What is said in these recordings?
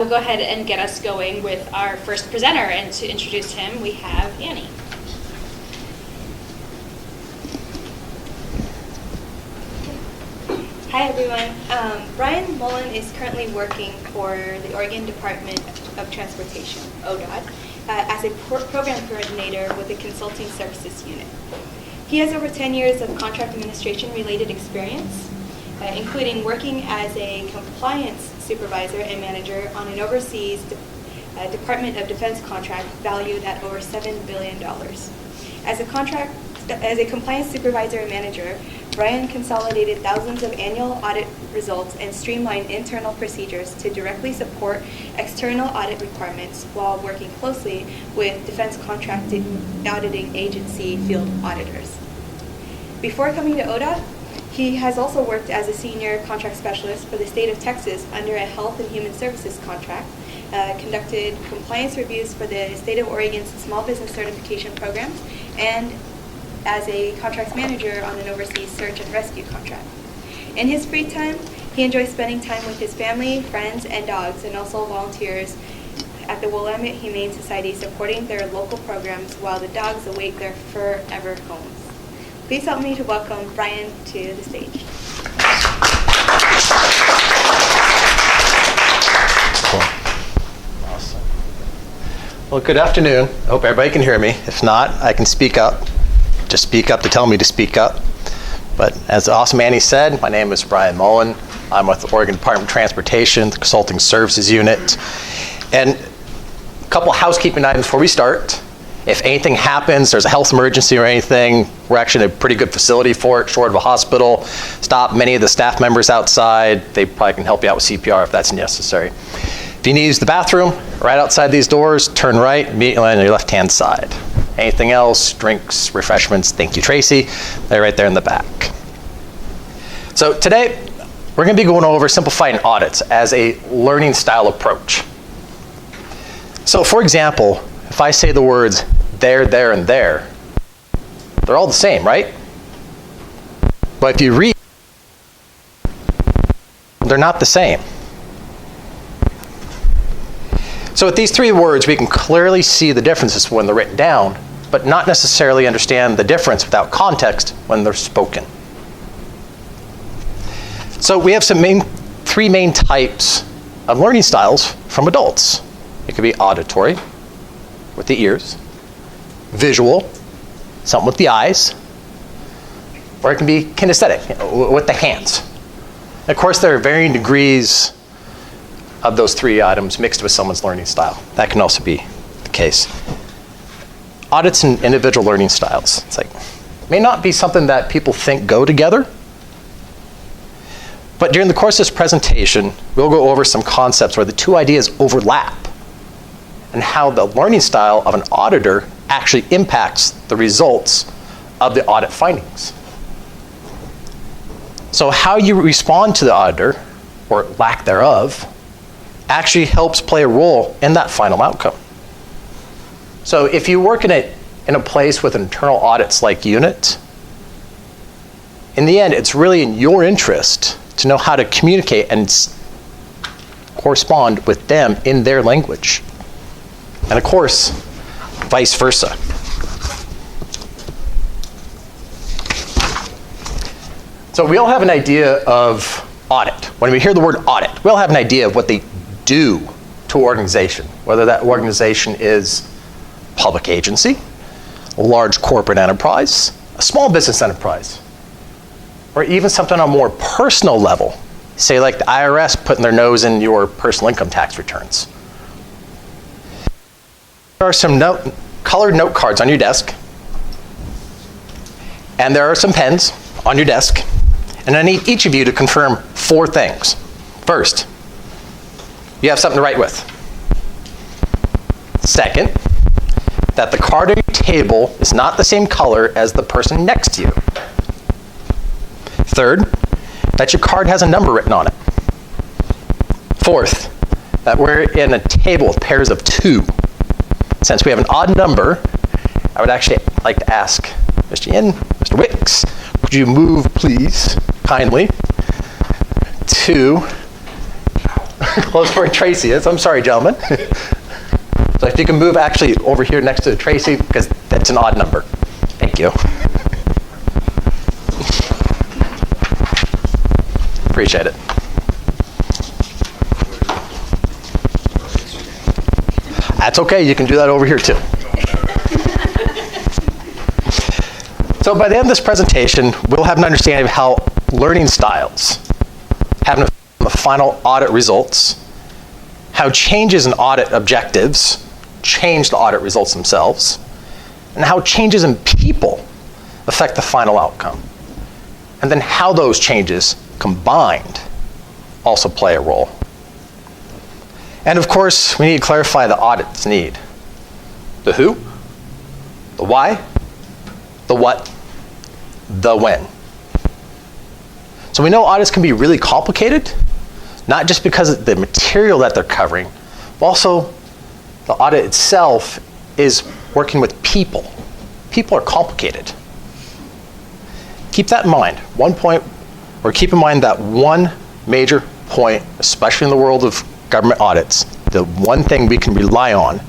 We'll go ahead and get us going with our first presenter, and to introduce him, we have Annie. Hi everyone. Brian Mullen is currently working for the Oregon Department of Transportation, ODOT, as a program coordinator with the Consulting Services Unit. He has over 10 years of contract administration related experience, including working as a compliance supervisor and manager on an overseas Department of Defense contract valued at over $7 billion. As a compliance supervisor and manager, Brian consolidated thousands of annual audit results and streamlined internal procedures to directly support external audit requirements while working closely with defense auditing agency field auditors. Before coming to ODOT, he has also worked as a senior contract specialist for the state of Texas under a Health and Human Services contract, conducted compliance reviews for the state of Oregon's small business certification programs, and as a contracts manager on an overseas search and rescue contract. In his free time, he enjoys spending time with his family, friends, and dogs, and also volunteers at the Willamette Humane Society supporting their local programs while the dogs await their forever homes. Please help me to welcome Brian to the stage. Cool. Awesome. Well, good afternoon. I hope everybody can hear me. If not, I can speak up. Just speak up to tell me to speak up. But as awesome Annie said, my name is Brian Mullen. I'm with the Oregon Department of Transportation, the Consulting Services Unit. And a couple housekeeping items before we start. If anything happens, there's a health emergency or anything, we're actually in a pretty good facility for it, short of a hospital. Stop many of the staff members outside. They probably can help you out with CPR if that's necessary. If you need to use the bathroom, right outside these doors, turn right, immediately on your left-hand side. Anything else, drinks, refreshments, thank you, Tracy. They're right there in the back. So today, we're going to be going over simplifying audits as a learning style approach. So for example, if I say the words there, and there, they're all the same, right? But if you read, they're not the same. So with these three words, we can clearly see the differences when they're written down, but not necessarily understand the difference without context when they're spoken. So we have three main types of learning styles from adults. It could be auditory, with the ears, visual, something with the eyes, or it can be kinesthetic, with the hands. And of course, there are varying degrees of those three items mixed with someone's learning style. That can also be the case. Audits and individual learning styles. It's like, may not be something that people think go together, but during the course of this presentation, we'll go over some concepts where the two ideas overlap and how the learning style of an auditor actually impacts the results of the audit findings. So how you respond to the auditor, or lack thereof, actually helps play a role in that final outcome. So if you work in a place with an internal audits like unit, in the end, it's really in your interest to know how to communicate and correspond with them in their language. And of course, vice versa. So we all have an idea of audit. When we hear the word audit, we all have an idea of what they do to an organization, whether that organization is a public agency, a large corporate enterprise, a small business enterprise, or even something on a more personal level, say like the IRS putting their nose in your personal income tax returns. There are some colored note cards on your desk, and there are some pens on your desk, and I need each of you to confirm 4 things. First, you have something to write with. Second, that the card on your table is not the same color as the person next to you. Third, that your card has a number written on it. Fourth, that we're in a table with pairs of 2. Since we have an odd number, I would actually like to ask Mr. Yin, Mr. Wicks, would you move, please, kindly, to Close for Tracy is. I'm sorry, gentlemen. So if you can move actually over here next to Tracy, because that's an odd number. Thank you. Appreciate it. That's okay, you can do that over here too. So by the end of this presentation, we'll have an understanding of how learning styles have an effect on the final audit results, how changes in audit objectives change the audit results themselves, and how changes in people affect the final outcome. And then how those changes combined also play a role. And of course, we need to clarify the audit's need. The who, the why, the what, the when. So we know audits can be really complicated, not just because of the material that they're covering, but also the audit itself is working with people. People are complicated. Keep that in mind. Keep in mind that one major point, especially in the world of government audits, the one thing we can rely on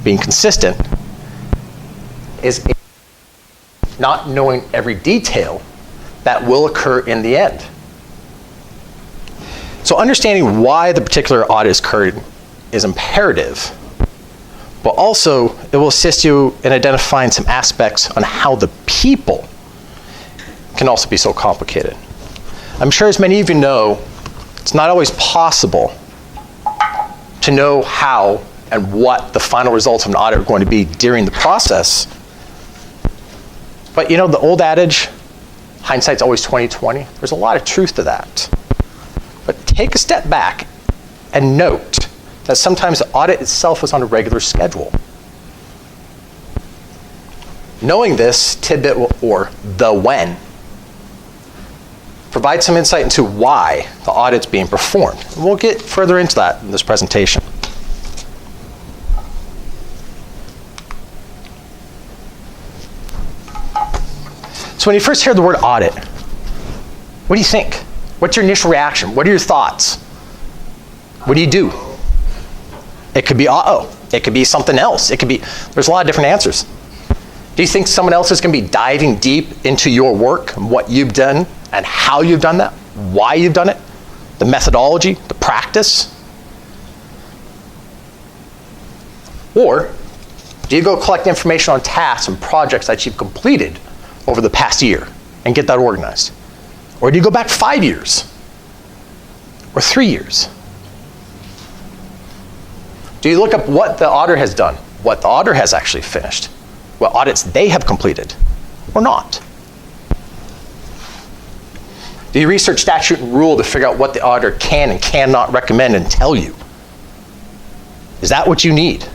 being consistent is not knowing every detail that will occur in the end. So understanding why the particular audit is occurring is imperative, but also it will assist you in identifying some aspects on how the people can also be so complicated. I'm sure as many of you know, it's not always possible to know how and what the final results of an audit are going to be during the process. But you know the old adage, hindsight's always 20/20, there's a lot of truth to that. But take a step back and note that sometimes the audit itself is on a regular schedule. Knowing this tidbit, or the when, provides some insight into why the audit's being performed. And we'll get further into that in this presentation. So when you first hear the word audit, what do you think? What's your initial reaction? What are your thoughts? What do you do? It could be uh-oh. It could be something else. It could be, there's a lot of different answers. Do you think someone else is going to be diving deep into your work and what you've done and how you've done that, why you've done it, the methodology, the practice? Or do you go collect information on tasks and projects that you've completed over the past year and get that organized? Or do you go back 5 years or 3 years? Do you look up what the auditor has done, what the auditor has actually finished, what audits they have completed or not? Do you research statute and rule to figure out what the auditor can and cannot recommend and tell you? Is that what you need?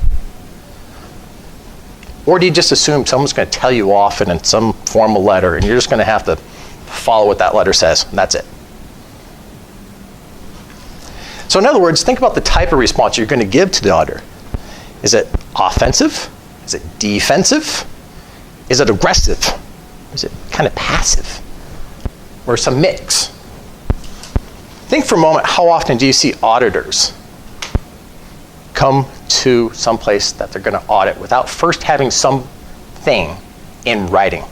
Or do you just assume someone's going to tell you off and in some formal letter and you're just going to have to follow what that letter says and that's it? So in other words, think about the type of response you're going to give to the auditor. Is it offensive? Is it defensive? Is it aggressive? Is it kind of passive? Or some mix? Think for a moment, how often do you see auditors come to some place that they're going to audit without first having something in writing?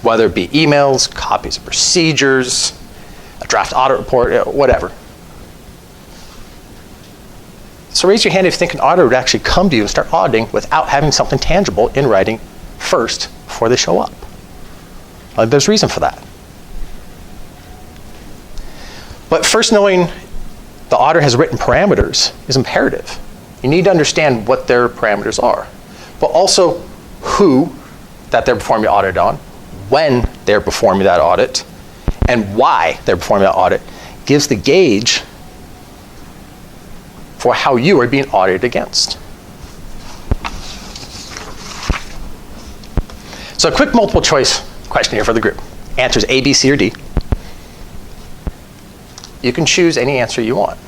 Whether it be emails, copies of procedures, a draft audit report, whatever. So raise your hand if you think an auditor would actually come to you and start auditing without having something tangible in writing first before they show up. There's reason for that. But first, knowing the auditor has written parameters is imperative. You need to understand what their parameters are, but also who that they're performing the audit on, when they're performing that audit, and why they're performing that audit gives the gauge for how you are being audited against. So a quick multiple choice question here for the group. Answers A, B, C, or D. You can choose any answer you want.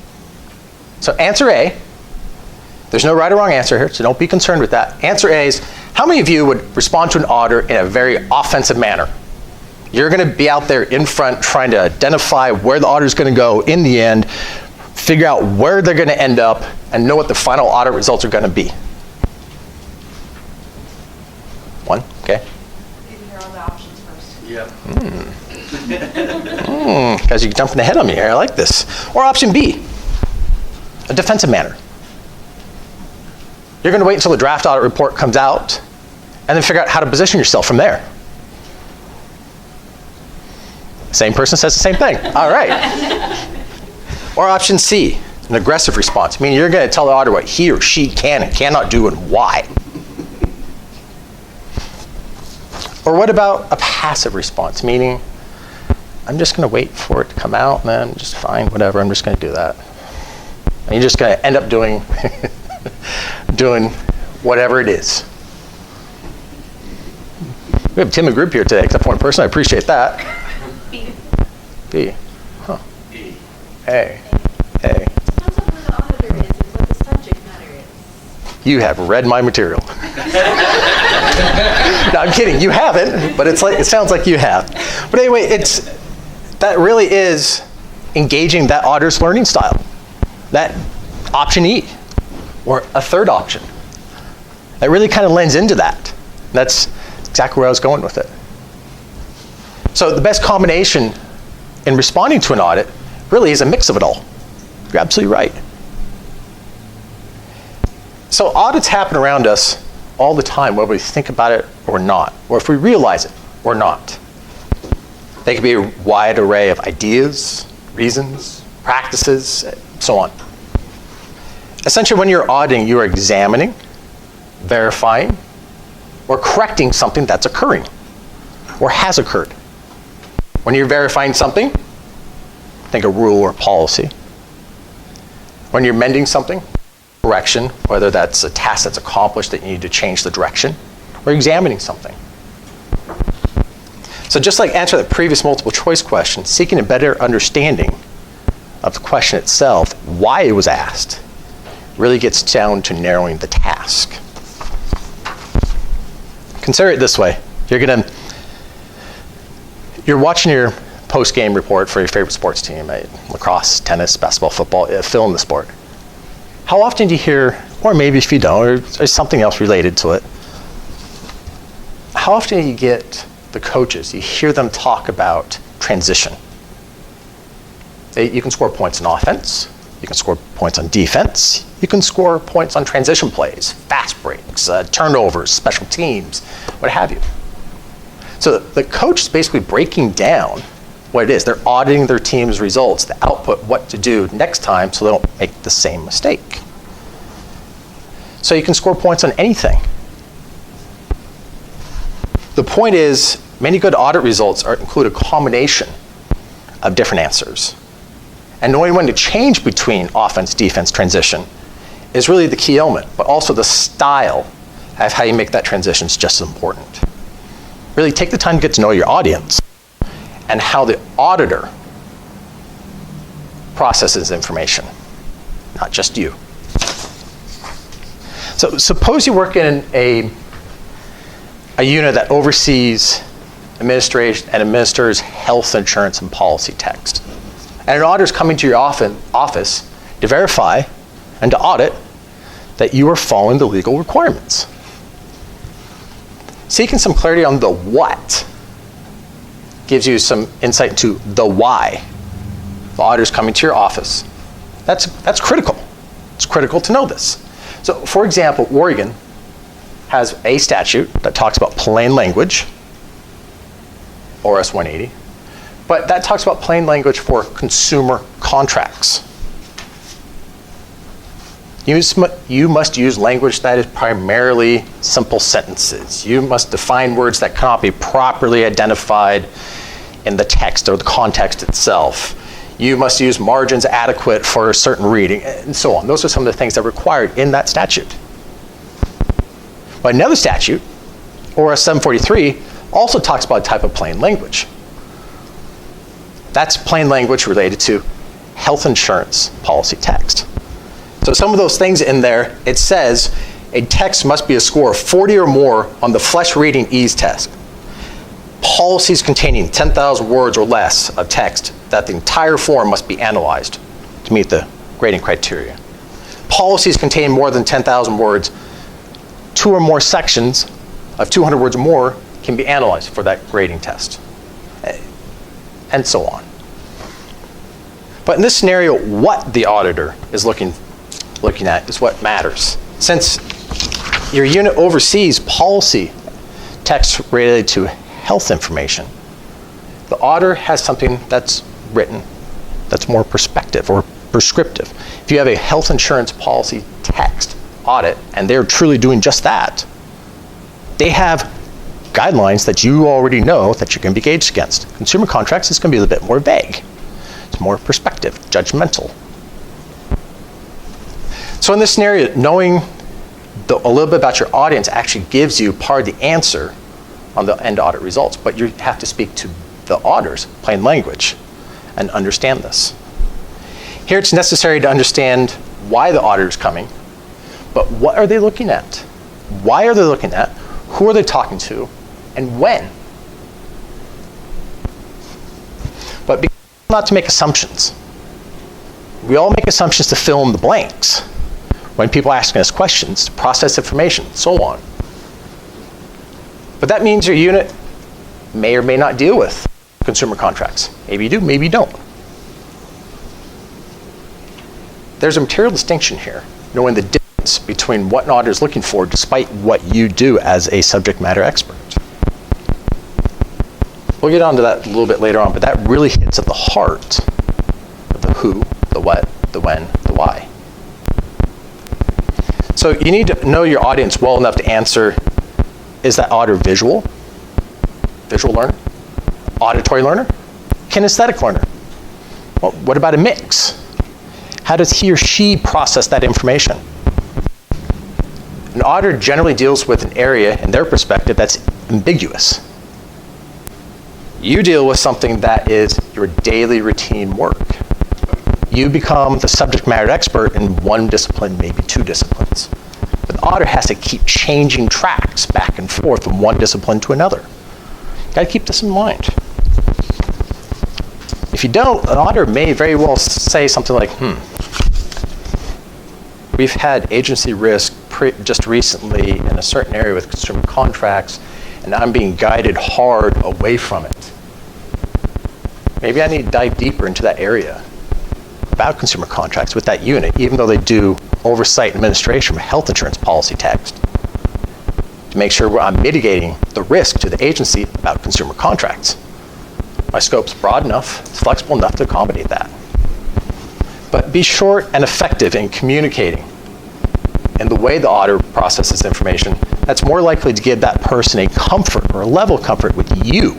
So answer A, there's no right or wrong answer here, so don't be concerned with that. Answer A is, how many of you would respond to an auditor in a very offensive manner? You're going to be out there in front trying to identify where the auditor is going to go in the end, figure out where they're going to end up, and know what the final audit results are going to be? One, okay. Maybe hear all the options first. Yep. Guys, you're jumping ahead on me here. I like this. Or option B, a defensive manner. You're going to wait until the draft audit report comes out and then figure out how to position yourself from there. Same person says the same thing. All right. Or option C, an aggressive response, meaning you're going to tell the auditor what he or she can and cannot do and why. Or what about a passive response, meaning I'm just going to wait for it to come out and then just fine, whatever, I'm just going to do that. And you're just going to end up doing doing whatever it is. We have a timid group here today, except for one person. I appreciate that. B. B. Huh. E. A. A. Depends on who the auditor is and what the subject matter is. You have read my material. No, I'm kidding. You haven't, but it sounds like you have. But anyway, that really is engaging that auditor's learning style. That option E, or a third option. That really kind of lends into that. That's exactly where I was going with it. So the best combination in responding to an audit really is a mix of it all. You're absolutely right. So audits happen around us all the time, whether we think about it or not, or if we realize it or not. They can be a wide array of ideas, reasons, practices, so on. Essentially, when you're auditing, you are examining, verifying, or correcting something that's occurring or has occurred. When you're verifying something, think a rule or policy. When you're amending something, correction, whether that's a task that's accomplished that you need to change the direction, or examining something. So just like answering the previous multiple choice question, seeking a better understanding of the question itself, why it was asked, really gets down to narrowing the task. Consider it this way. You're watching your post-game report for your favorite sports team, right? Lacrosse, tennis, basketball, football, fill in the sport. How often do you hear, or maybe if you don't, or there's something else related to it, how often do you get the coaches, you hear them talk about transition? You can score points on offense, you can score points on defense, you can score points on transition plays, fast breaks, turnovers, special teams, what have you. So the coach is basically breaking down what it is. They're auditing their team's results, the output, what to do next time so they don't make the same mistake. So you can score points on anything. The point is, many good audit results include a combination of different answers. And knowing when to change between offense, defense, transition is really the key element, but also the style of how you make that transition is just as important. Really take the time to get to know your audience and how the auditor processes information, not just you. So suppose you work in a unit that oversees administration and administers health insurance and policy text. And an auditor is coming to your office to verify and to audit that you are following the legal requirements. Seeking some clarity on the what gives you some insight into the why. The auditor's coming to your office. That's critical. It's critical to know this. So, for example, Oregon has a statute that talks about plain language, ORS 180, but that talks about plain language for consumer contracts. You must use language that is primarily simple sentences. You must define words that cannot be properly identified in the text or the context itself. You must use margins adequate for a certain reading, and so on. Those are some of the things that are required in that statute. But another statute, ORS 743, also talks about a type of plain language. That's plain language related to health insurance policy text. So some of those things in there, it says a text must be a score of 40 or more on the flesh reading ease test. Policies containing 10,000 words or less of text, that the entire form must be analyzed to meet the grading criteria. Policies contain more than 10,000 words. 2 or more sections of 200 words or more can be analyzed for that grading test, and so on. But in this scenario, what the auditor is looking at is what matters. Since your unit oversees policy text related to health information, the auditor has something that's written that's more perspective or prescriptive. If you have a health insurance policy text audit, and they're truly doing just that, they have guidelines that you already know that you're going to be gauged against. Consumer contracts is going to be a little bit more vague. It's more perspective, judgmental. So in this scenario, knowing a little bit about your audience actually gives you part of the answer on the end audit results, but you have to speak to the auditors, plain language, and understand this. Here it's necessary to understand why the auditor is coming, but what are they looking at? Why are they looking at? Who are they talking to? And when? But be careful not to make assumptions. We all make assumptions to fill in the blanks when people are asking us questions, to process information, so on. But that means your unit may or may not deal with consumer contracts. Maybe you do, maybe you don't. There's a material distinction here, knowing the difference between what an auditor is looking for despite what you do as a subject matter expert. We'll get onto that a little bit later on, but that really hits at the heart of the who, the what, the when, the why. So you need to know your audience well enough to answer, is that auditor visual learner, auditory learner, kinesthetic learner? Well, what about a mix? How does he or she process that information? An auditor generally deals with an area, in their perspective, that's ambiguous. You deal with something that is your daily routine work. You become the subject matter expert in one discipline, maybe 2 disciplines. But the auditor has to keep changing tracks back and forth from one discipline to another. You've got to keep this in mind. If you don't, an auditor may very well say something like, we've had agency risk just recently in a certain area with consumer contracts, and I'm being guided hard away from it. Maybe I need to dive deeper into that area about consumer contracts with that unit, even though they do oversight and administration of health insurance policy text, to make sure I'm mitigating the risk to the agency about consumer contracts. My scope's broad enough, it's flexible enough to accommodate that. But be short and effective in communicating in the way the auditor processes information that's more likely to give that person a comfort or a level of comfort with you.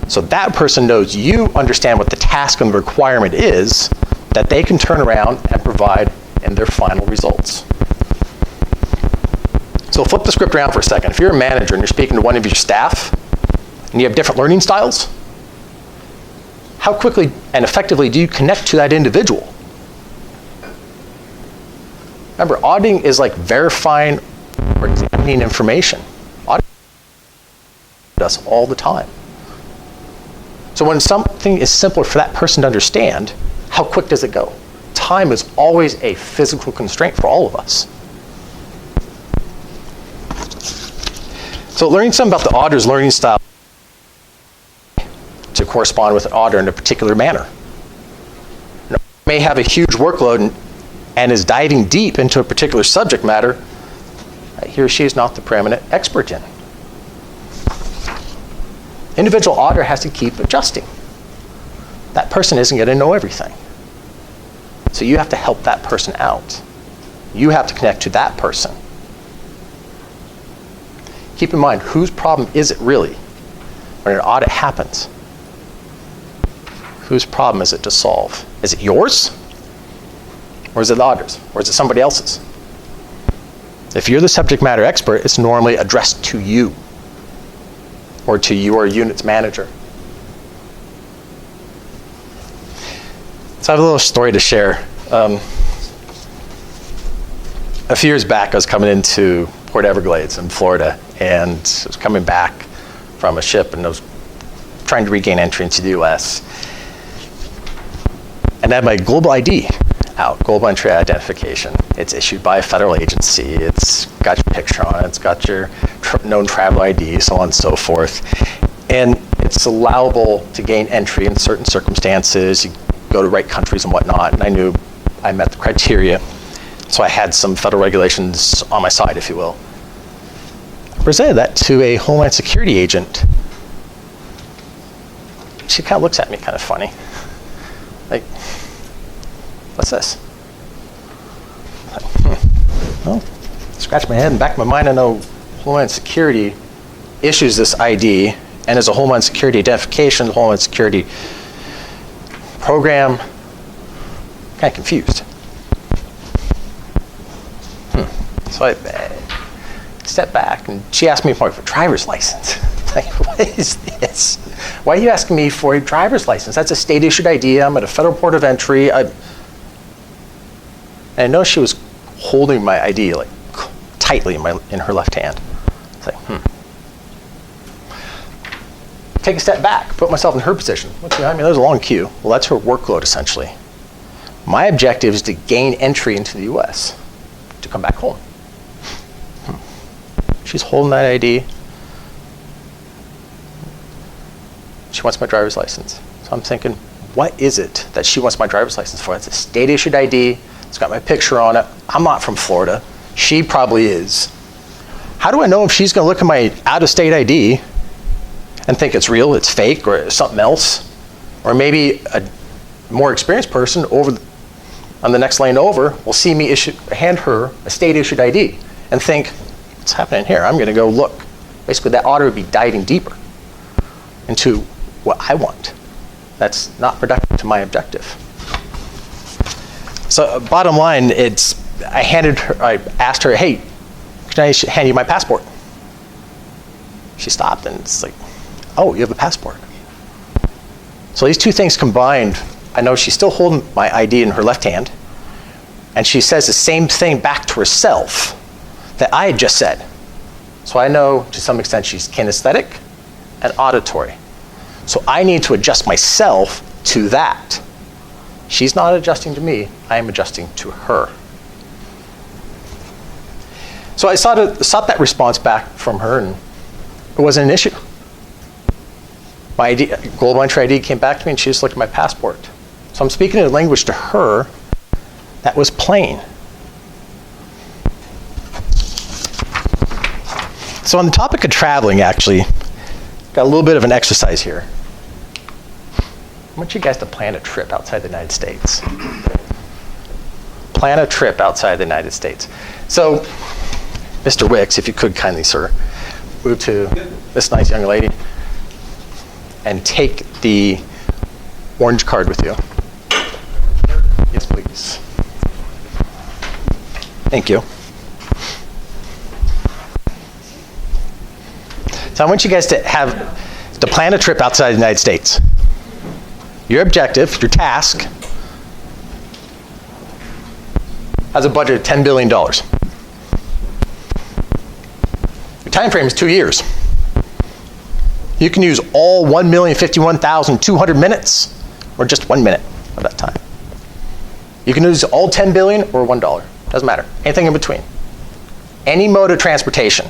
So that person knows you understand what the task and the requirement is that they can turn around and provide in their final results. So flip the script around for a second. If you're a manager and you're speaking to one of your staff and you have different learning styles, how quickly and effectively do you connect to that individual? Remember, auditing is like verifying or examining information. Auditing does all the time. So when something is simpler for that person to understand, how quick does it go? Time is always a physical constraint for all of us. So learning something about the auditor's learning style to correspond with an auditor in a particular manner. An auditor may have a huge workload and is diving deep into a particular subject matter that he or she is not the preeminent expert in. Individual auditor has to keep adjusting. That person isn't going to know everything. So you have to help that person out. You have to connect to that person. Keep in mind, whose problem is it really when an audit happens? Whose problem is it to solve? Is it yours? Or is it the auditor's? Or is it somebody else's? If you're the subject matter expert, it's normally addressed to you or to your unit's manager. So I have a little story to share. A few years back, I was coming into Port Everglades in Florida, and I was coming back from a ship, and I was trying to regain entry into the US. And I had my global ID. out, global entry identification. It's issued by a federal agency. It's got your picture on it. It's got your known travel ID, so on and so forth. And it's allowable to gain entry in certain circumstances. You go to right countries and whatnot. And I knew I met the criteria. So I had some federal regulations on my side, if you will. I presented that to a Homeland Security agent. She kind of looks at me kind of funny. Like, what's this? Well, scratch my head. In the back of my mind, I know Homeland Security issues this ID, and as a Homeland Security identification, Homeland Security program, kind of confused. So I stepped back, and she asked me for a driver's license. Like, what is this? Why are you asking me for a driver's license? That's a state-issued ID. I'm at a federal port of entry. And I know she was holding my ID like tightly in her left hand. It's like, Take a step back, put myself in her position. Look behind me, there's a long queue. Well, that's her workload, essentially. My objective is to gain entry into the US, to come back home. She's holding that ID. She wants my driver's license. So I'm thinking, what is it that she wants my driver's license for? It's a state-issued ID. It's got my picture on it. I'm not from Florida. She probably is. How do I know if she's going to look at my out-of-state ID and think it's real, it's fake, or something else? Or maybe a more experienced person on the next lane over will see me hand her a state-issued ID and think, what's happening here? I'm going to go look. Basically, that auditor would be diving deeper into what I want. That's not productive to my objective. So bottom line, I asked her, hey, can I hand you my passport? She stopped and it's like, oh, you have a passport. So these two things combined, I know she's still holding my ID in her left hand, and she says the same thing back to herself that I had just said. So I know to some extent she's kinesthetic and auditory. So I need to adjust myself to that. She's not adjusting to me, I am adjusting to her. So I sought that response back from her, and it wasn't an issue. My ID, global entry ID came back to me, and she just looked at my passport. So I'm speaking in a language to her that was plain. So on the topic of traveling, actually, got a little bit of an exercise here. I want you guys to plan a trip outside the United States. Plan a trip outside the United States. So, Mr. Wicks, if you could kindly, sir, move to this nice young lady and take the orange card with you. Yes, please. Thank you. So I want you guys to plan a trip outside the United States. Your objective, your task, has a budget of $10 billion. Your time frame is 2 years. You can use all 1,051,200 minutes, or just 1 minute of that time. You can use all 10 billion or $1. Doesn't matter. Anything in between. Any mode of transportation.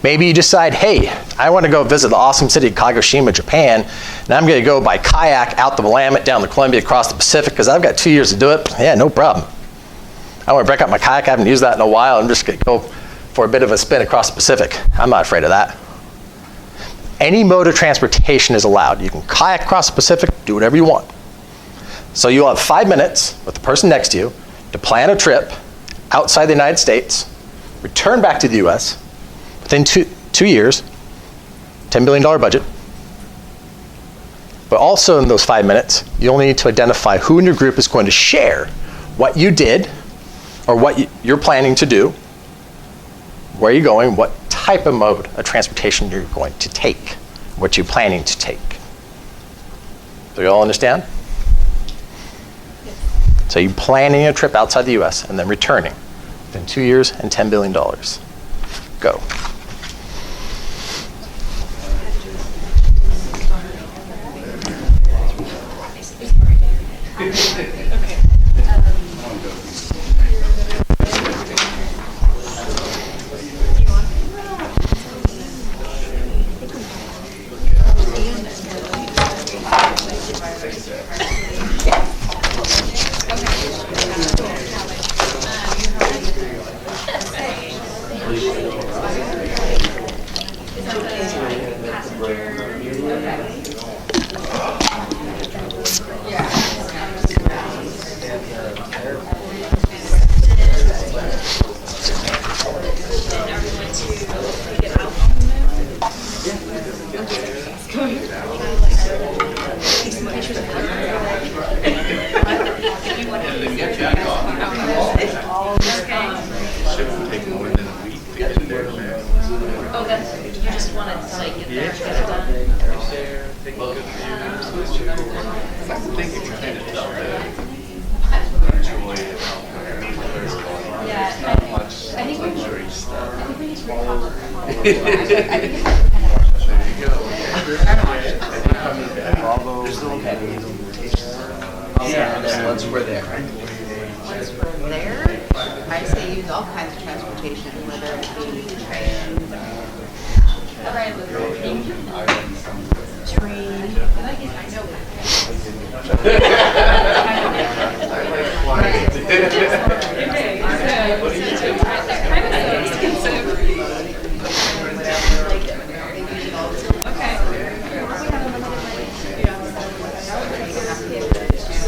Maybe you decide, hey, I want to go visit the awesome city of Kagoshima, Japan, and I'm going to go by kayak out the Willamette, down the Columbia, across the Pacific, because I've got 2 years to do it. Yeah, no problem. I want to break out my kayak. I haven't used that in a while. I'm just going to go for a bit of a spin across the Pacific. I'm not afraid of that. Any mode of transportation is allowed. You can kayak across the Pacific, do whatever you want. So you'll have 5 minutes with the person next to you to plan a trip outside the United States, return back to the US, within two years, $10 billion budget. But also in those 5 minutes, you'll need to identify who in your group is going to share what you did or what you're planning to do, where you're going, what type of mode of transportation you're going to take, what you're planning to take. Do you all understand? So you're planning a trip outside the US and then returning within 2 years and $10 billion. Go. Once we're there. Once we're there, I say use all kinds of transportation, whether it be train,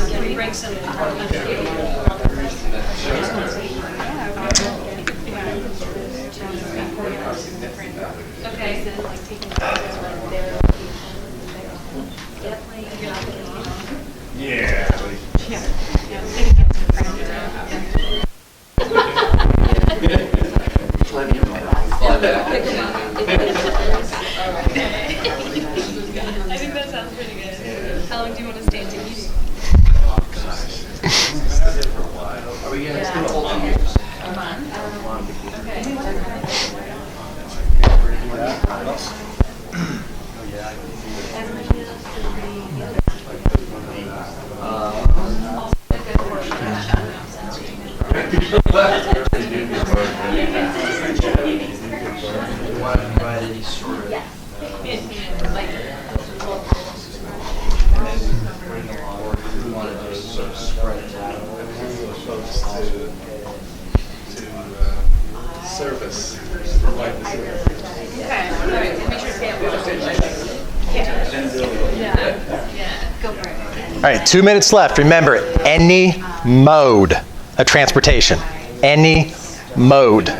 Can we bring some? Okay. I think that sounds pretty good. How long do you want to stay until meeting? Are we going to spend the whole 2 years? a month. Okay. Service, provide the service. Okay. All right. Make sure to pay Yeah. Go for it. All right, 2 minutes left. Remember, any mode of transportation. Any mode. I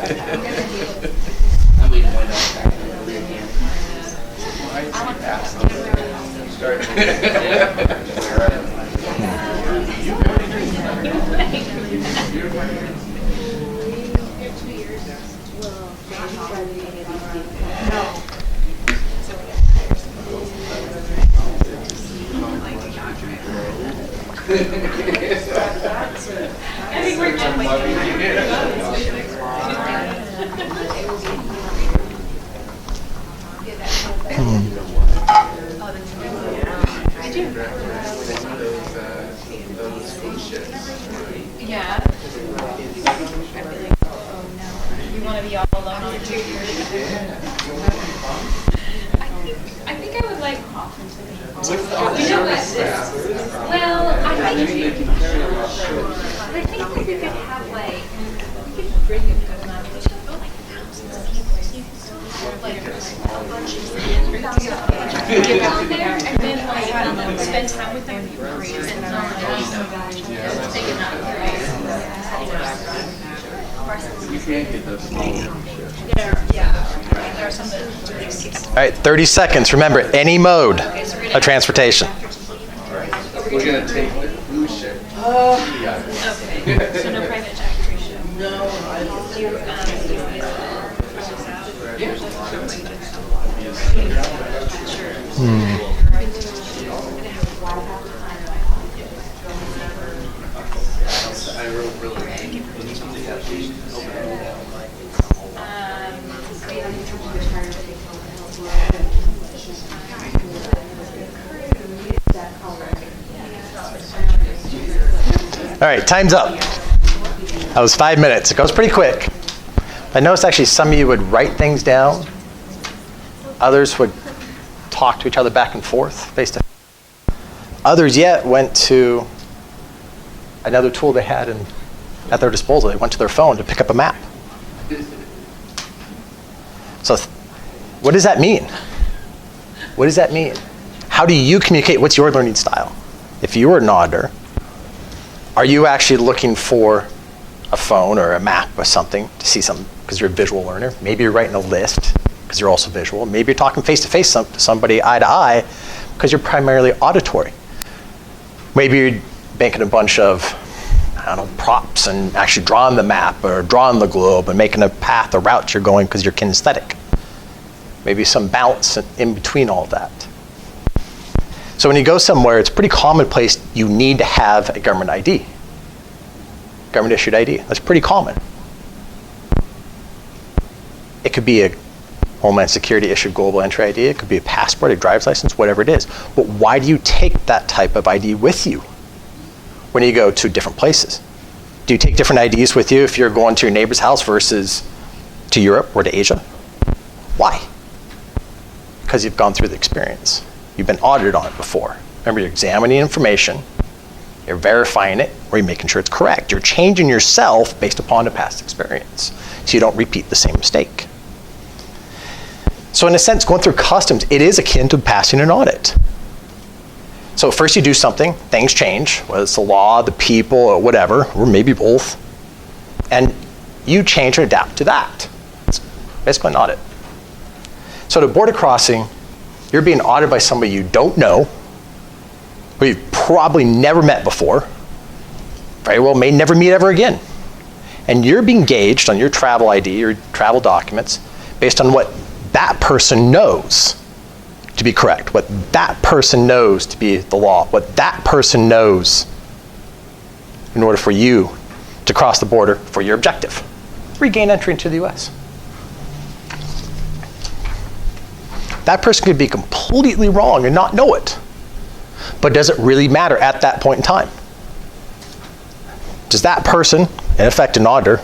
think we're Those food ships. Yeah. You want to be all alone on 2 years? I think I would like. You know what? Well, I think we could have like. We could bring a good amount of people, like thousands of people. So you could still have like a bunch of get down there and then like I don't know, spend time with them and take it out. You can't get those small ships. There are some that All right, 30 seconds. Remember, any mode of transportation. We're going to take the cruise ship. Okay, so no private jet cruise ship. I wrote really All right, time's up. That was 5 minutes. It goes pretty quick. I noticed actually some of you would write things down. Others would talk to each other back and forth, face to face. Others yet went to another tool they had at their disposal. They went to their phone to pick up a map. So what does that mean? What does that mean? How do you communicate? What's your learning style? If you were an auditor, are you actually looking for a phone or a map or something to see something because you're a visual learner? Maybe you're writing a list because you're also visual. Maybe you're talking face-to-face to somebody eye to eye because you're primarily auditory. Maybe you're making a bunch of, I don't know, props and actually drawing the map or drawing the globe and making a path or route you're going because you're kinesthetic. Maybe some balance in between all of that. So when you go somewhere, it's pretty commonplace you need to have a government ID. Government issued ID. That's pretty common. could be a Homeland Security issued global entry ID. It could be a passport, a driver's license, whatever it is. But why do you take that type of ID with you when you go to different places? Do you take different IDs with you if you're going to your neighbor's house versus to Europe or to Asia? Why? Because you've gone through the experience. You've been audited on it before. Remember, you're examining information, you're verifying it, or you're making sure it's correct. You're changing yourself based upon a past experience, so you don't repeat the same mistake. So in a sense, going through customs, it is akin to passing an audit. So first you do something, things change, whether it's the law, the people, or whatever, or maybe both, and you change and adapt to that. It's basically an audit. So at a border crossing, you're being audited by somebody you don't know, who you've probably never met before, very well may never meet ever again. And you're being gauged on your travel ID or travel documents based on what that person knows to be correct, what that person knows to be the law, what that person knows in order for you to cross the border for your objective, regain entry into the US. That person could be completely wrong and not know it. But does it really matter at that point in time? Does that person, in effect an auditor,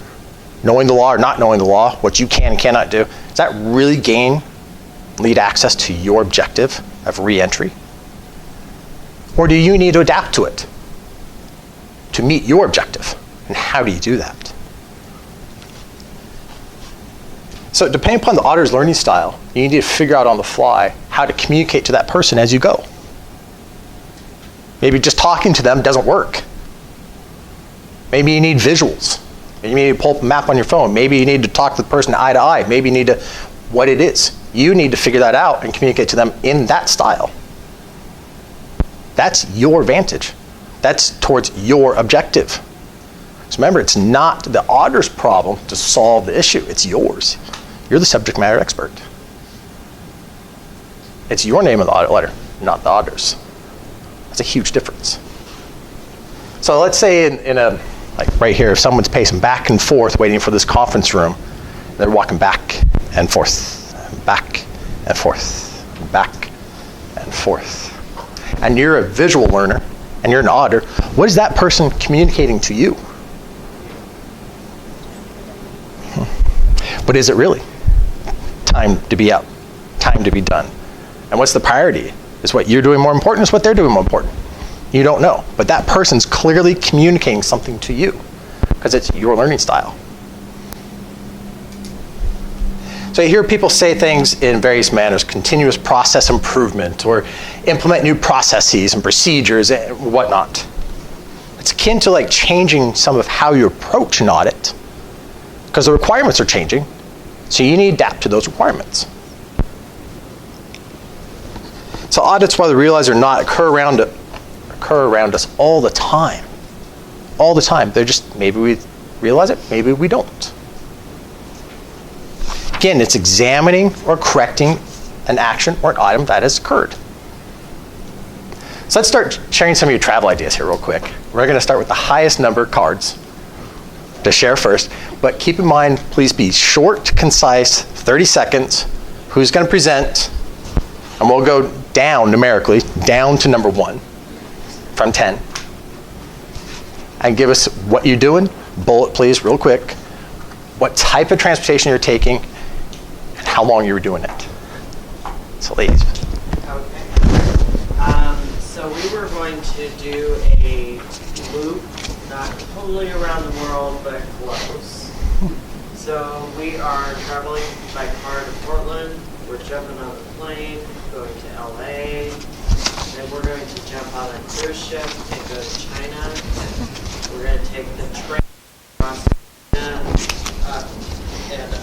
knowing the law or not knowing the law, what you can and cannot do, does that really lead access to your objective of re-entry? Or do you need to adapt to it to meet your objective? And how do you do that? So depending upon the auditor's learning style, you need to figure out on the fly how to communicate to that person as you go. Maybe just talking to them doesn't work. Maybe you need visuals. Maybe you need to pull up a map on your phone. Maybe you need to talk to the person eye to eye. Maybe you need to, what it is. You need to figure that out and communicate to them in that style. That's your advantage. That's towards your objective. So remember, it's not the auditor's problem to solve the issue. It's yours. You're the subject matter expert. It's your name in the audit letter, not the auditor's. That's a huge difference. So let's say in a, like right here, if someone's pacing back and forth waiting for this conference room, they're walking back and forth, back and forth, back and forth. And you're a visual learner, and you're an auditor. What is that person communicating to you? But is it really? Time to be out, time to be done. And what's the priority? Is what you're doing more important? Is what they're doing more important? You don't know, but that person's clearly communicating something to you because it's your learning style. So you hear people say things in various manners, continuous process improvement, or implement new processes and procedures and whatnot. It's akin to like changing some of how you approach an audit because the requirements are changing, so you need to adapt to those requirements. So audits, whether realized or not, occur around us all the time. All the time. They're just, maybe we realize it, maybe we don't. Again, it's examining or correcting an action or an item that has occurred. So let's start sharing some of your travel ideas here real quick. We're going to start with the highest number of cards to share first, but keep in mind, please be short, concise, 30 seconds. Who's going to present? And we'll go down numerically, down to number 1 from 10. And give us what you're doing, bullet please, real quick, what type of transportation you're taking, and how long you were doing it. So ladies. Okay. So we were going to do a loop, not totally around the world, but close. So we are traveling by car to Portland. We're jumping on the plane, going to LA. Then we're going to jump on a cruise ship and go to China. We're going to take the train across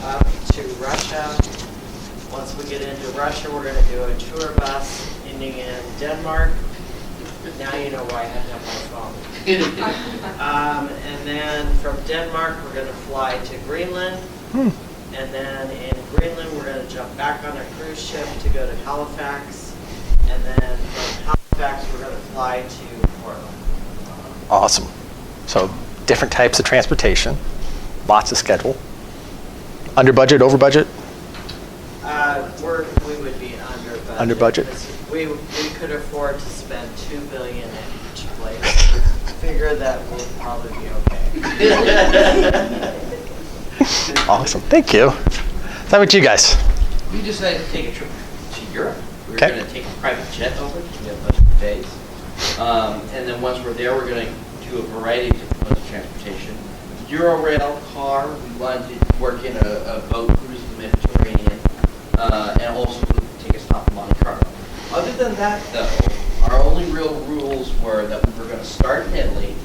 up to Russia. Once we get into Russia, we're going to do a tour bus ending in Denmark. Now you know why I had to have my phone. And then from Denmark, we're going to fly to Greenland. And then in Greenland, we're going to jump back on a cruise ship to go to Halifax. And then from Halifax, we're going to fly to Portland. Awesome. So different types of transportation, lots of schedule. Under budget, over budget? We would be under budget. Under budget? 'Cause we could afford to spend $2 billion at each place. Figure that we'll probably be okay. Awesome. Thank you. How about you guys? We decided to take a trip to Europe. We were Okay. going to take a private jet over to get a bunch of days. And then once we're there, we're going to do a variety of different modes of transportation. Eurorail car, we wanted to work in a boat cruise in the Mediterranean, and also take a stop in Monte Carlo. Other than that, though, our only real rules were that we were going to start in Italy,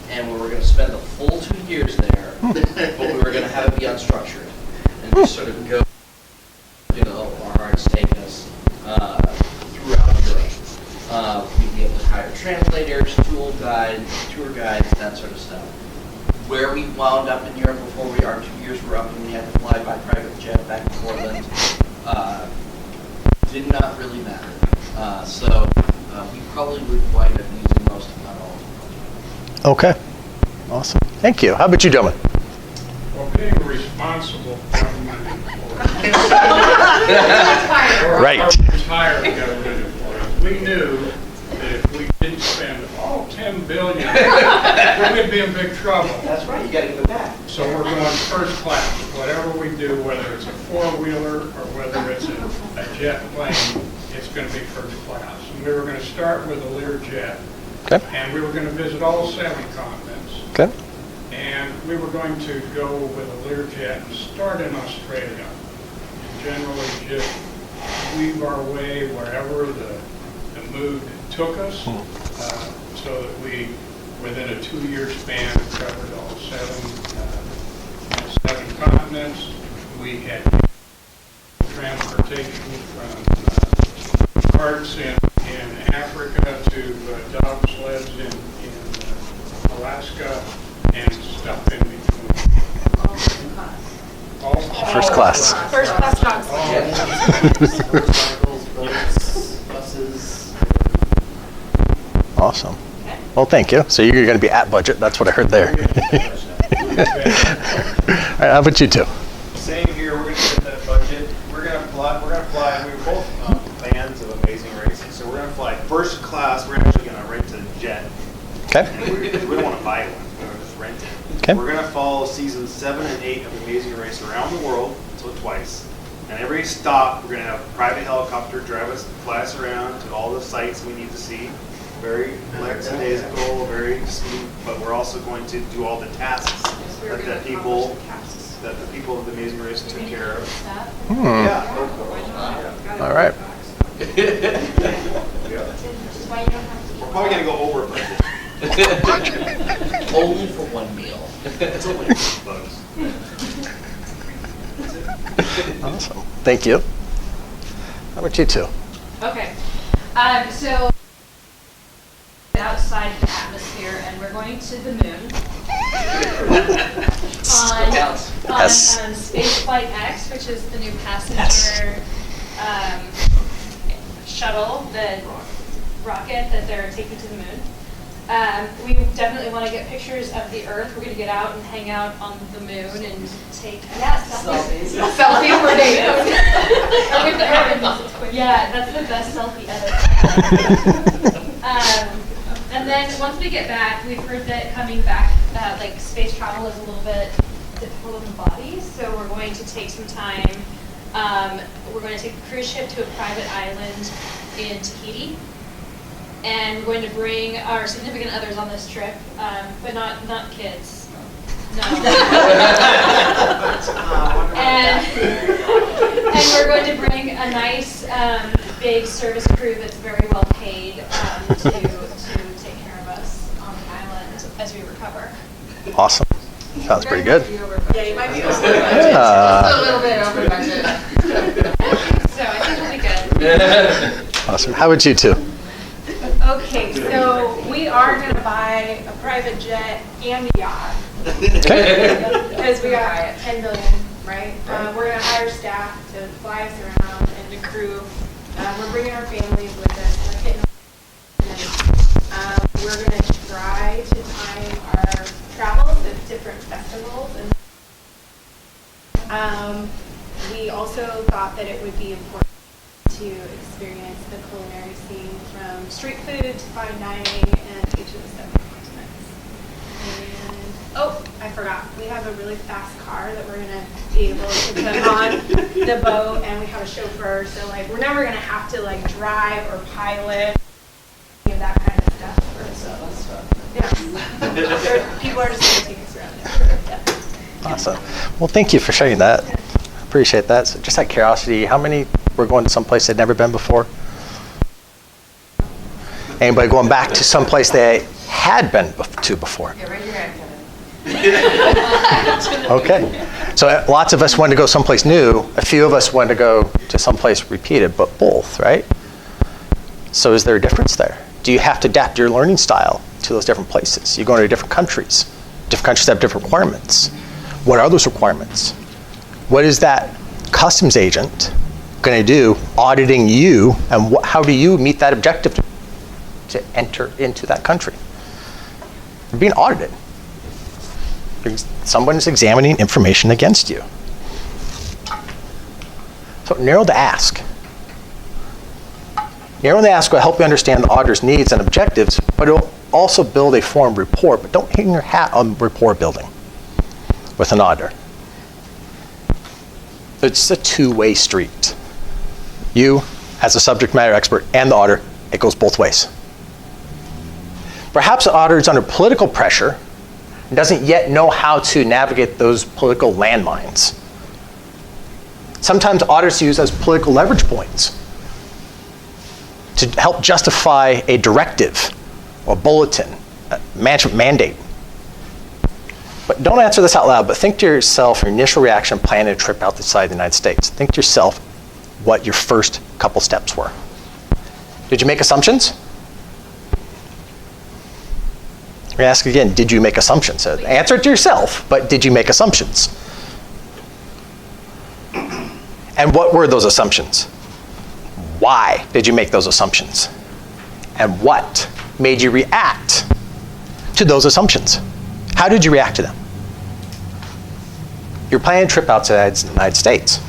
and we were going to spend the full 2 years there, but we were going to have it be unstructured, and just sort of go, our hearts take us throughout Europe. We'd be able to hire translators, tour guides, that sort of stuff. Where we wound up in Europe before our 2 years were up and we had to fly by private jet back to Portland, did not really matter. So we probably would wind up using most, if not all, of the Okay. Awesome. Thank you. How about you, gentlemen? Well, being a responsible government employee, Right. or retired government employees, we knew that if we didn't spend all $10 billion, we'd be in big trouble. That's right, you got to go back. So we're going first class. Whatever we do, whether it's a four-wheeler or whether it's a jet plane, it's going to be first class. And we were going to start with a Learjet, Okay. and we were going to visit all 7 continents. Okay. And we were going to go with a Learjet and start in Australia. And generally just weave our way wherever the mood took us, so that we, within a 2-year span, covered all 7 continents. We had transportation from carts in Africa to dog sleds in Alaska and stuff in between. All First class. First class dogs. Motorcycles, boats, buses. Awesome. Well, thank you. So you're going to be at budget. That's what I heard there. All right, how about you two? Same here. We're going to get that budget. We're going to fly. We were both fans of Amazing Racing, so we're going to fly first class. We're actually going to rent a jet. Okay. We don't want to buy one. We're going to just rent it. Okay. We're going to follow seasons 7 and 8 of Amazing Race around the world, so twice. And every stop, we're going to have a private helicopter drive us, fly us around to all the sites we need to see. Very lackadaisical, very smooth, but we're also going to do all the tasks that the people of the Amazing Race took care of. Yeah. All right. We're probably going to go over budget. Only for one meal. It's only bugs. Awesome. Thank you. How about you two? Okay. So outside the atmosphere, and we're going to the moon on Yes. Space Flight X, which is the new passenger shuttle, the rocket that they're taking to the moon. We definitely want to get pictures of the Earth. We're going to get out and hang out on the moon and take selfies. Selfies for days. With the Earth. Yeah, that's the best selfie ever. And then once we get back, we've heard that coming back, like space travel is a little bit difficult on the body. So we're going to take some time. We're going to take a cruise ship to a private island in Tahiti. And we're going to bring our significant others on this trip, but not kids. No. and we're going to bring a nice big service crew that's very well paid to take care of us on the island as we recover. Awesome. Sounds pretty good. Yeah, you might be over budget. Uh, Just a little bit over budget. So I think we'll be good. Awesome. How about you two? Okay, so we are going to buy a private jet and a yacht Okay. because we got 10 billion, right? We're going to hire staff to fly us around and the crew. We're bringing our families with us. We're hitting we're going to try to time our travels at different festivals. And We also thought that it would be important to experience the culinary scene from street food to fine dining and each of the 7 continents. And, oh, I forgot. We have a really fast car that we're going to be able to put on the boat, and we have a chauffeur. So, like, we're never going to have to, like, drive or pilot, any of that kind of stuff. Yeah. People are just going to take us around there. Yeah. Awesome. Well, thank you for sharing that. Appreciate that. So just out of curiosity, how many were going to someplace they'd never been before? Anybody going back to someplace they had been to before? Yeah, raise your hand, Kevin. Okay. So lots of us wanted to go someplace new. A few of us wanted to go to someplace repeated, but both, right? So is there a difference there? Do you have to adapt your learning style to those different places? You're going to different countries. Different countries have different requirements. What are those requirements? What is that customs agent going to do auditing you, and how do you meet that objective to enter into that country? You're being audited. Someone is examining information against you. So narrow the ask. Narrow the ask will help you understand the auditor's needs and objectives, but it will also build a formed rapport. But don't hang your hat on rapport building with an auditor. It's a two-way street. You, as a subject matter expert, and the auditor, it goes both ways. Perhaps the auditor is under political pressure and doesn't yet know how to navigate those political landmines. Sometimes audits are used as political leverage points to help justify a directive or bulletin, a management mandate. But don't answer this out loud, but think to yourself your initial reaction planning a trip outside the United States. Think to yourself what your first couple steps were. Did you make assumptions? Let me ask again, did you make assumptions? So answer it to yourself, but did you make assumptions? And what were those assumptions? Why did you make those assumptions? And what made you react to those assumptions? How did you react to them? You're planning a trip outside the United States.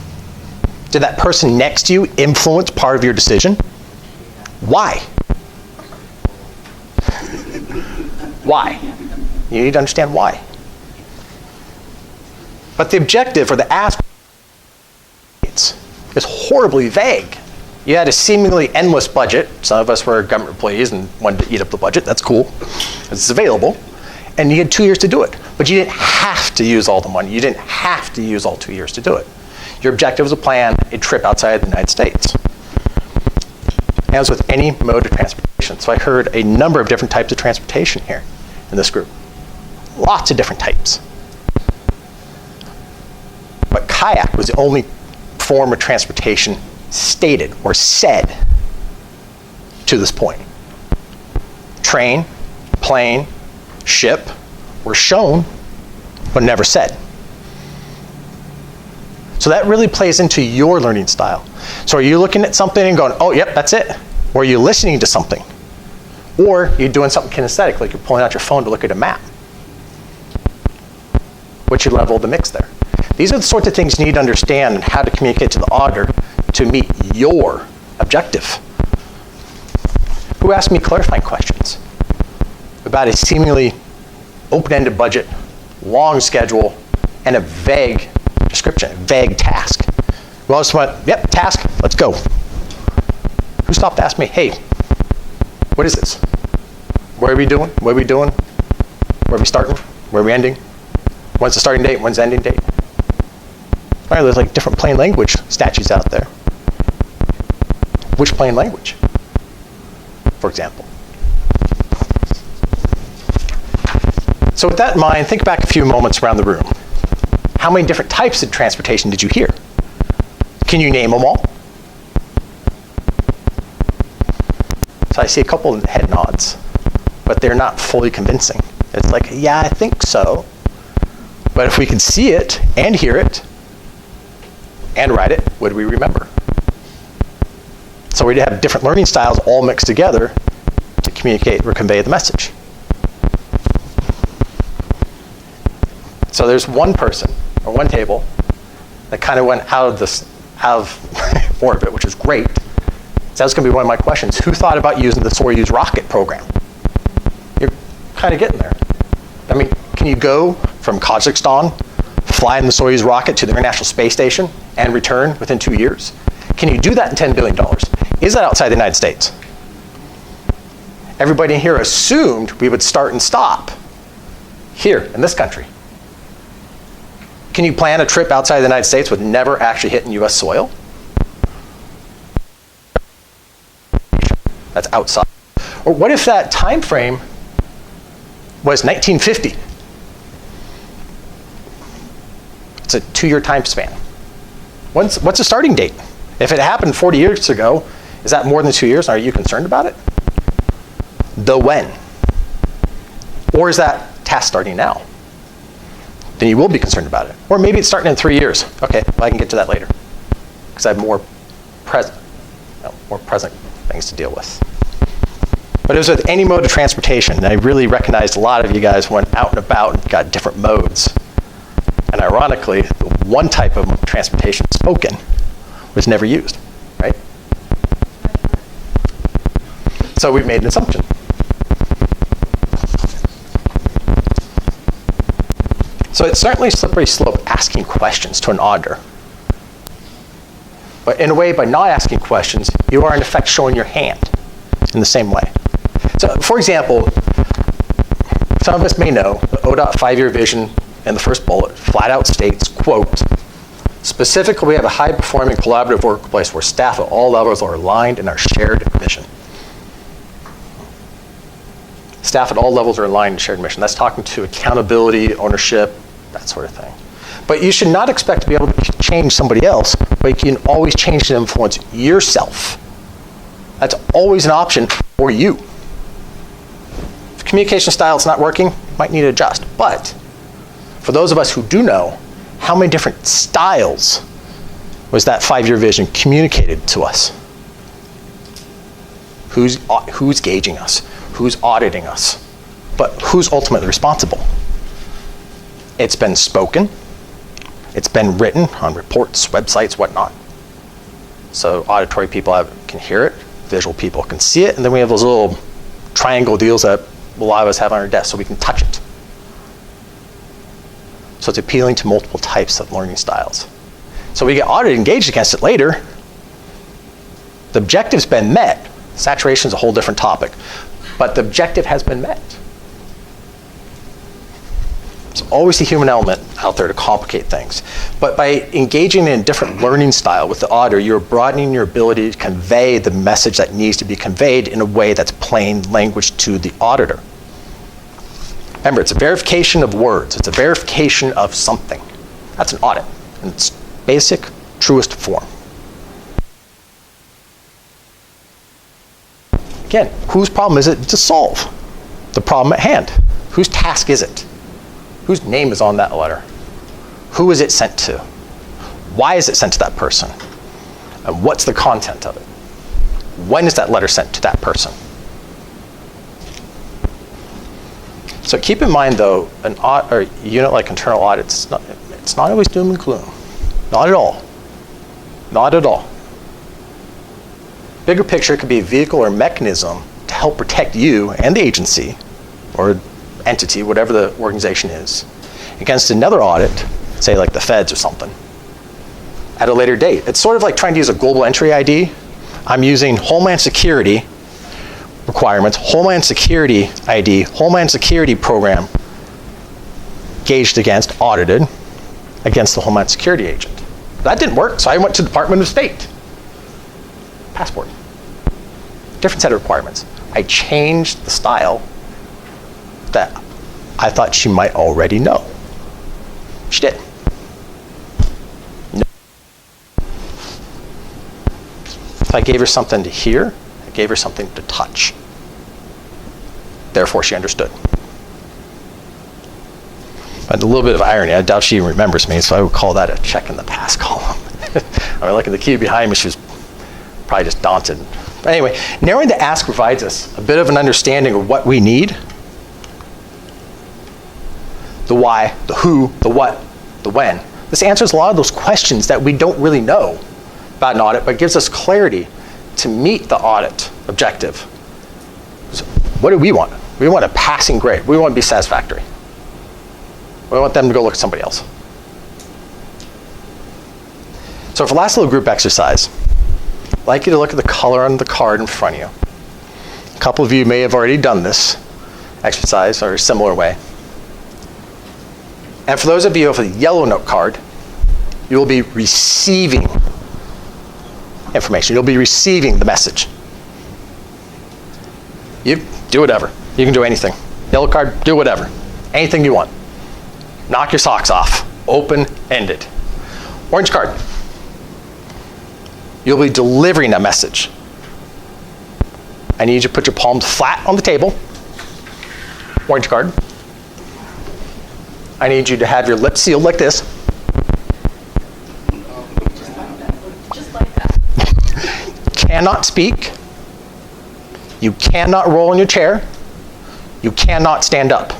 Did that person next to you influence part of your decision? Why? Why? You need to understand why. But the objective or the ask is horribly vague. You had a seemingly endless budget. Some of us were government employees and wanted to eat up the budget. That's cool. It's available. And you had 2 years to do it. But you didn't have to use all the money. You didn't have to use all 2 years to do it. Your objective was to plan a trip outside the United States. As with any mode of transportation. So I heard a number of different types of transportation here in this group. Lots of different types. But kayak was the only form of transportation stated or said to this point. Train, plane, ship were shown, but never said. So that really plays into your learning style. So are you looking at something and going, oh, yep, that's it? Or are you listening to something? Or you're doing something kinesthetic, like you're pulling out your phone to look at a map. What's your level of the mix there? These are the sorts of things you need to understand and how to communicate to the auditor to meet your objective. Who asked me clarifying questions about a seemingly open-ended budget, long schedule, and a vague description, a vague task? We all just went, yep, task, let's go. Who stopped to ask me, hey, what is this? What are we doing? What are we doing? Where are we starting? Where are we ending? When's the starting date? When's the ending date? Right, there's like different plain language statutes out there. Which plain language, for example? So with that in mind, think back a few moments around the room. How many different types of transportation did you hear? Can you name them all? So I see a couple of head nods, but they're not fully convincing. It's like, yeah, I think so. But if we can see it and hear it and write it, what do we remember? So we have different learning styles all mixed together to communicate or convey the message. So there's one person or one table that kind of went out of orbit, which is great. So that's going to be one of my questions. Who thought about using the Soyuz rocket program? You're kind of getting there. I mean, can you go from Kazakhstan, fly in the Soyuz rocket to the International Space Station, and return within 2 years? Can you do that in $10 billion? Is that outside the United States? Everybody in here assumed we would start and stop here in this country. Can you plan a trip outside the United States with never actually hitting US soil? That's outside. Or what if that time frame was 1950? It's a 2-year time span. What's the starting date? If it happened 40 years ago, is that more than 2 years? Are you concerned about it? The when. Or is that task starting now? Then you will be concerned about it. Or maybe it's starting in 3 years. Okay, well, I can get to that later, because I have more present things to deal with. But it was with any mode of transportation. And I really recognized a lot of you guys went out and about and got different modes. And ironically, the one type of transportation spoken was never used, right? So we've made an assumption. So it's certainly a slippery slope asking questions to an auditor. But in a way, by not asking questions, you are in effect showing your hand in the same way. So for example, some of us may know the ODOT 5-year vision in the first bullet flat out states, quote, specifically, we have a high-performing collaborative workplace where staff at all levels are aligned in our shared mission. Staff at all levels are aligned in shared mission. That's talking to accountability, ownership, that sort of thing. But you should not expect to be able to change somebody else, but you can always change and influence yourself. That's always an option for you. If communication style is not working, you might need to adjust. But for those of us who do know, how many different styles was that 5-year vision communicated to us? Who's gauging us? Who's auditing us? But who's ultimately responsible? It's been spoken. It's been written on reports, websites, whatnot. So auditory people can hear it. Visual people can see it. And then we have those little triangle deals that a lot of us have on our desk so we can touch it. So it's appealing to multiple types of learning styles. So we get audited, engaged against it later. The objective's been met. Saturation is a whole different topic. But the objective has been met. There's always the human element out there to complicate things. But by engaging in a different learning style with the auditor, you're broadening your ability to convey the message that needs to be conveyed in a way that's plain language to the auditor. Remember, it's a verification of words. It's a verification of something. That's an audit in its basic, truest form. Again, whose problem is it to solve? The problem at hand. Whose task is it? Whose name is on that letter? Who is it sent to? Why is it sent to that person? And what's the content of it? When is that letter sent to that person? So keep in mind, though, a unit like internal audits, it's not always doom and gloom. Not at all. Not at all. Bigger picture could be a vehicle or mechanism to help protect you and the agency or entity, whatever the organization is, against another audit, say like the feds or something, at a later date. It's sort of like trying to use a global entry ID. I'm using Homeland Security requirements, Homeland Security ID, Homeland Security program, gauged against, audited, against the Homeland Security agent. That didn't work, so I went to the Department of State. Passport. Different set of requirements. I changed the style that I thought she might already know. She did. No. If I gave her something to hear, I gave her something to touch. Therefore, she understood. But a little bit of irony, I doubt she even remembers me, so I would call that a check in the pass column. I mean, look at the key behind me, she was probably just daunted. But anyway, narrowing the ask provides us a bit of an understanding of what we need. The why, the who, the what, the when, This answers a lot of those questions that we don't really know about an audit, but gives us clarity to meet the audit objective. So what do we want? We want a passing grade. We want to be satisfactory. We want them to go look at somebody else. So for the last little group exercise, I'd like you to look at the color on the card in front of you. A couple of you may have already done this exercise or a similar way. And for those of you with a yellow note card, you will be receiving information. You'll be receiving the message. You do whatever. You can do anything. Yellow card, do whatever. Anything you want. Knock your socks off. Open-ended. Orange card. You'll be delivering a message. I need you to put your palms flat on the table. Orange card. I need you to have your lips sealed like this. Just like that. Cannot speak. You cannot roll in your chair. You cannot stand up.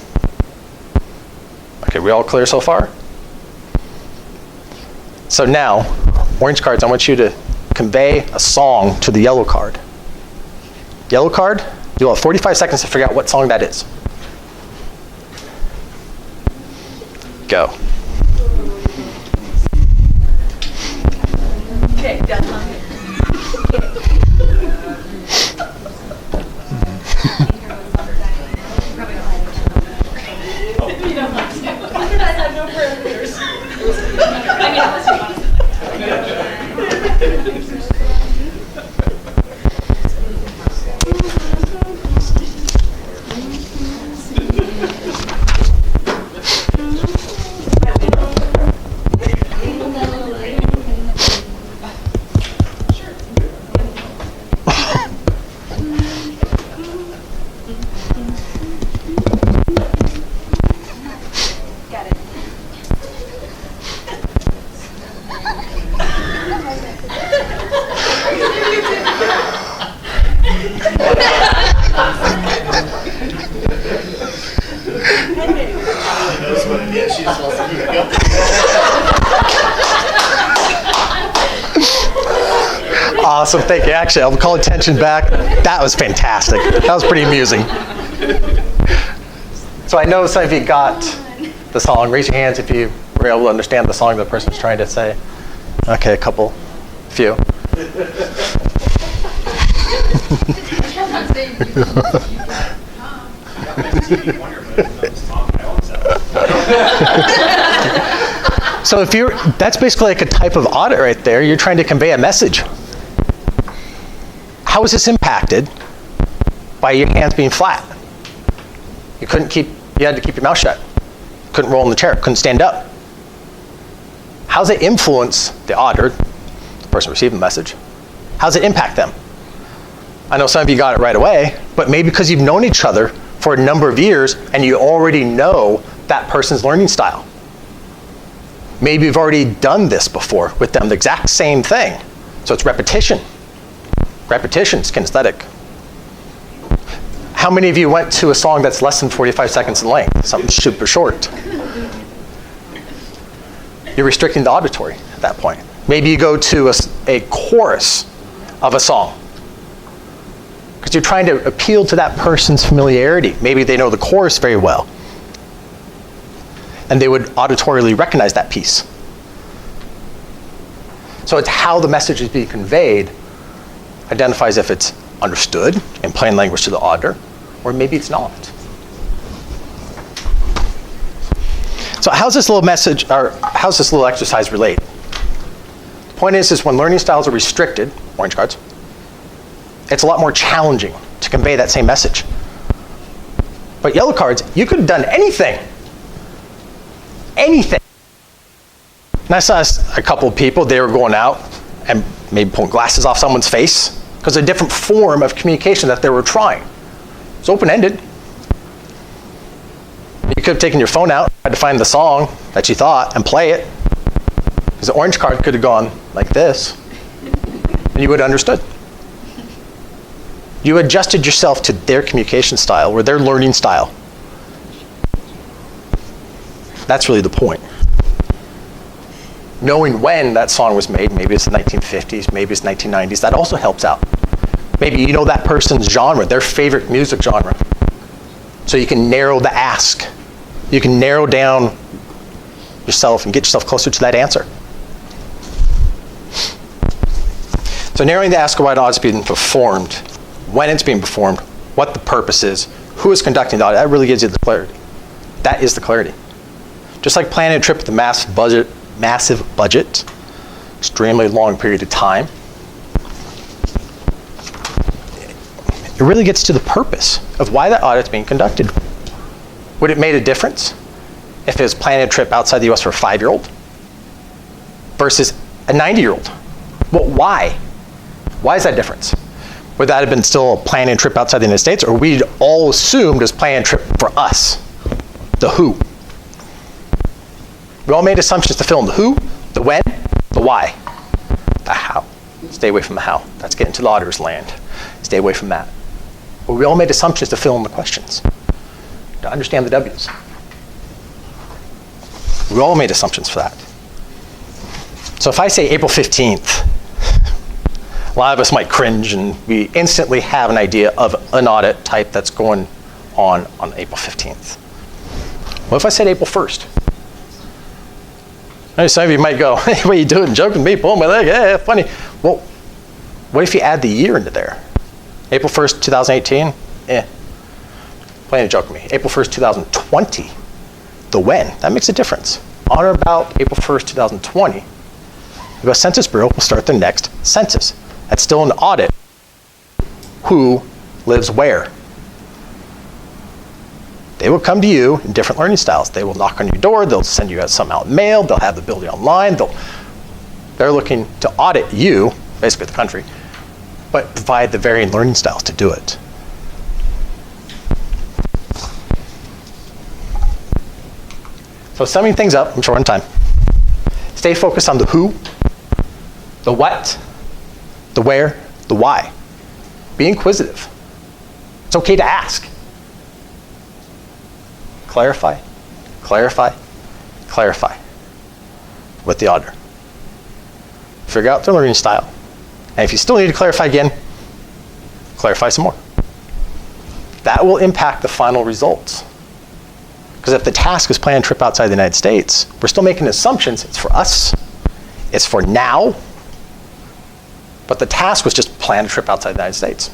Okay, we all clear so far? So now, orange cards, I want you to convey a song to the yellow card. Yellow card, you'll have 45 seconds to figure out what song that is. Go. Okay, done. You don't have to. I have no parameters. I mean, unless you want to. Got it. Awesome, thank you. Actually, I'll call attention back. That was fantastic. That was pretty amusing. So I know some of you got the song. Raise your hands if you were able to understand the song the person's trying to say. Okay, a few. So that's basically like a type of audit right there. You're trying to convey a message. How is this impacted by your hands being flat? You had to keep your mouth shut. Couldn't roll in the chair, couldn't stand up. How does it influence the auditor, the person receiving the message? How does it impact them? I know some of you got it right away, but maybe because you've known each other for a number of years and you already know that person's learning style. Maybe you've already done this before with them, the exact same thing. So it's repetition. Repetition is kinesthetic. How many of you went to a song that's less than 45 seconds in length? Something super short. You're restricting the auditory at that point. Maybe you go to a chorus of a song because you're trying to appeal to that person's familiarity. Maybe they know the chorus very well, and they would auditorily recognize that piece. So it's how the message is being conveyed identifies if it's understood in plain language to the auditor, or maybe it's not. So how's this little exercise relate? The point is when learning styles are restricted, orange cards, it's a lot more challenging to convey that same message. But yellow cards, you could have done anything. Anything. And I saw a couple of people, they were going out and maybe pulling glasses off someone's face because a different form of communication that they were trying. It's open-ended. You could have taken your phone out, tried to find the song that you thought and play it. Because the orange card could have gone like this, and you would have understood. You adjusted yourself to their communication style or their learning style. That's really the point. Knowing when that song was made, maybe it's the 1950s, maybe it's 1990s, that also helps out. Maybe you know that person's genre, their favorite music genre. So you can narrow the ask. You can narrow down yourself and get yourself closer to that answer. So narrowing the ask of why an audit's being performed, when it's being performed, what the purpose is, who is conducting the audit, that really gives you the clarity. That is the clarity. Just like planning a trip with a massive budget, extremely long period of time, it really gets to the purpose of why that audit's being conducted. Would it make a difference if it was planning a trip outside the US for a 5-year-old versus a 90-year-old? Well, why? Why is that difference? Would that have been still planning a trip outside the United States, or we'd all assumed it was planning a trip for us? The who. We all made assumptions to fill in the who, the when, the why, the how. Stay away from the how. That's getting to the auditor's land. Stay away from that. But we all made assumptions to fill in the questions, to understand the W's. We all made assumptions for that. So if I say April 15th, a lot of us might cringe and we instantly have an idea of an audit type that's going on April 15th. What if I said April 1st? Now, some of you might go, hey, what are you doing? Joking with me, pulling my leg, yeah, funny. Well, what if you add the year into there? April 1st, 2018? Playing a joke with me. April 1st, 2020, the when, that makes a difference. On or about April 1st, 2020, the U.S. Census Bureau will start the next census. That's still an audit. Who lives where? They will come to you in different learning styles. They will knock on your door. They'll send you some out mail. They'll have the building online. They're looking to audit you, basically the country, but provide the varying learning styles to do it. So summing things up, I'm short on time. Stay focused on the who, the what, the where, the why. Be inquisitive. It's okay to ask. Clarify, clarify, clarify with the auditor. Figure out their learning style. And if you still need to clarify again, clarify some more. That will impact the final results. Because if the task is plan a trip outside the United States, we're still making assumptions. It's for us. It's for now. But the task was just plan a trip outside the United States.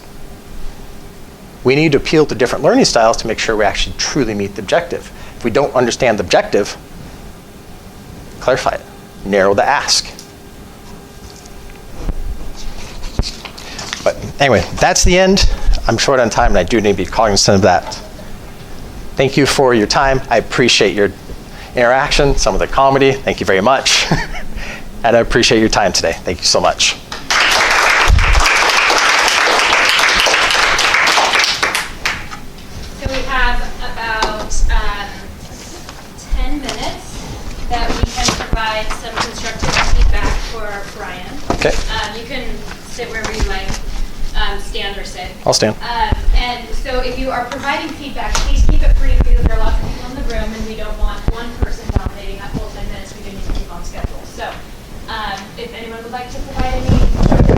We need to appeal to different learning styles to make sure we actually truly meet the objective. If we don't understand the objective, clarify it. Narrow the ask. But anyway, that's the end. I'm short on time, and I do need to be cognizant of that. Thank you for your time. I appreciate your interaction, some of the comedy. Thank you very much. And I appreciate your time today. Thank you so much. So we have about 10 minutes that we can provide some constructive feedback for Brian. Okay. You can sit wherever you like, stand or sit. I'll stand. And so if you are providing feedback, please keep it brief because there are lots of people in the room and we don't want one person dominating that whole 10 minutes. We do need to keep on schedule. So if anyone would like to provide any